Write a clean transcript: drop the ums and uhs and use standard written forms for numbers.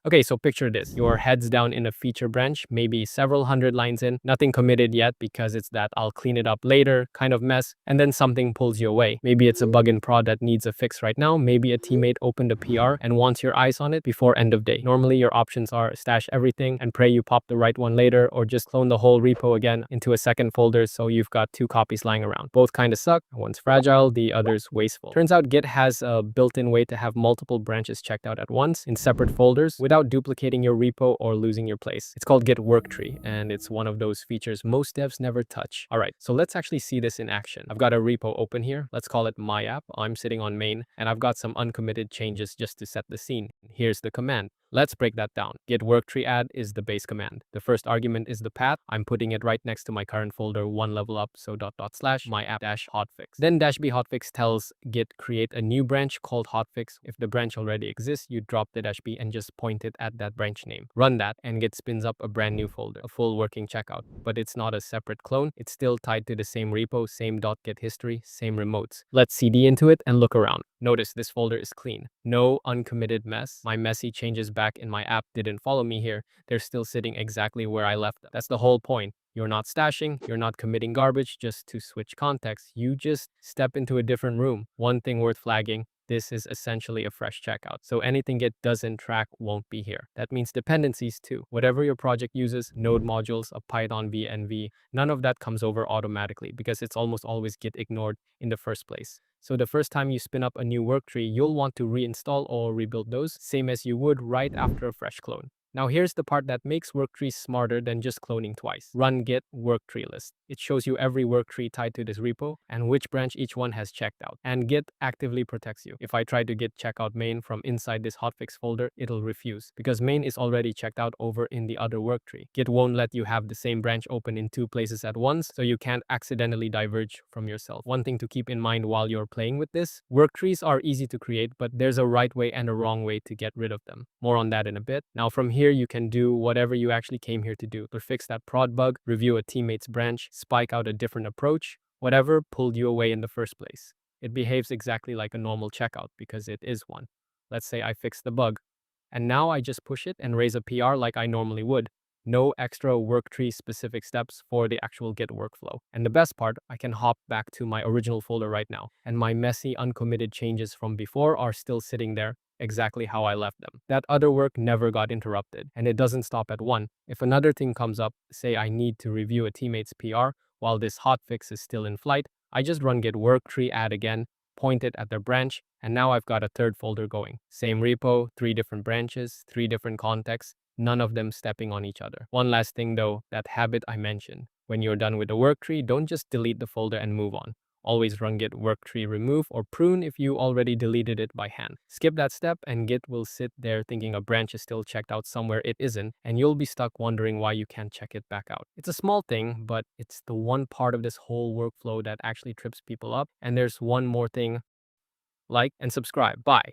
Okay, so picture this. Your head's down in a feature branch, maybe several hundred lines in, nothing committed yet because it's that I'll clean it up later kind of mess, and then something pulls you away. Maybe it's a bug in prod that needs a fix right now, maybe a teammate opened a PR and wants your eyes on it before end of day. Normally your options are stash everything and pray you pop the right one later, or just clone the whole repo again into a second folder so you've got two copies lying around. Both kind of suck, one's fragile, the other's wasteful. Turns out Git has a built-in way to have multiple branches checked out at once in separate folders without duplicating your repo or losing your place. It's called Git Worktrees, and it's one of those features most devs never touch. All right, so let's actually see this in action. I've got a repo open here. Let's call it my app. I'm sitting on main, and I've got some uncommitted changes just to set the scene. Here's the command. Let's break that down. Git worktree add is the base command. The first argument is the path. I'm putting it right next to my current folder one level up, so // my app dash hotfix. Then -b hotfix tells Git create a new branch called hotfix. If the branch already exists, you drop the -b and just point it at that branch name. Run that and Git spins up a brand new folder, a full working checkout. But it's not a separate clone. It's still tied to the same repo, same .git history, same remotes. Let's cd into it and look around. Notice this folder is clean. No uncommitted mess. My messy changes back in my app didn't follow me here. They're still sitting exactly where I left them. That's the whole point. You're not stashing, you're not committing garbage just to switch context. You just step into a different room. One thing worth flagging, this is essentially a fresh checkout. So anything Git doesn't track won't be here. That means dependencies too. Whatever your project uses, node modules, a Python VNV, none of that comes over automatically because it's almost always Git ignored in the first place. So the first time you spin up a new worktree, you'll want to reinstall or rebuild those, same as you would right after a fresh clone. Now here's the part that makes worktrees smarter than just cloning twice. Run git worktree list. It shows you every worktree tied to this repo and which branch each one has checked out. And Git actively protects you. If I try to git checkout main from inside this hotfix folder, it'll refuse because main is already checked out over in the other worktree. Git won't let you have the same branch open in two places at once, so you can't accidentally diverge from yourself. One thing to keep in mind while you're playing with this, worktrees are easy to create, but there's a right way and a wrong way to get rid of them. More on that in a bit. Now from here, you can do whatever you actually came here to do. To fix that prod bug, review a teammate's branch, spike out a different approach, whatever pulled you away in the first place. It behaves exactly like a normal checkout because it is one. Let's say I fix the bug, and now I just push it and raise a PR like I normally would. No extra worktree specific steps for the actual Git workflow. And the best part, I can hop back to my original folder right now, and my messy uncommitted changes from before are still sitting there exactly how I left them. That other work never got interrupted, and it doesn't stop at one. If another thing comes up, say I need to review a teammate's PR while this hotfix is still in flight, I just run git worktree add again, point it at their branch, and now I've got a third folder going. Same repo, 3 different branches, 3 different contexts, none of them stepping on each other. One last thing though, that habit I mentioned. When you're done with the worktree, don't just delete the folder and move on. Always run git worktree remove or prune if you already deleted it by hand. Skip that step and Git will sit there thinking a branch is still checked out somewhere it isn't, and you'll be stuck wondering why you can't check it back out. It's a small thing, but it's the one part of this whole workflow that actually trips people up. And there's one more thing. Like and subscribe. Bye.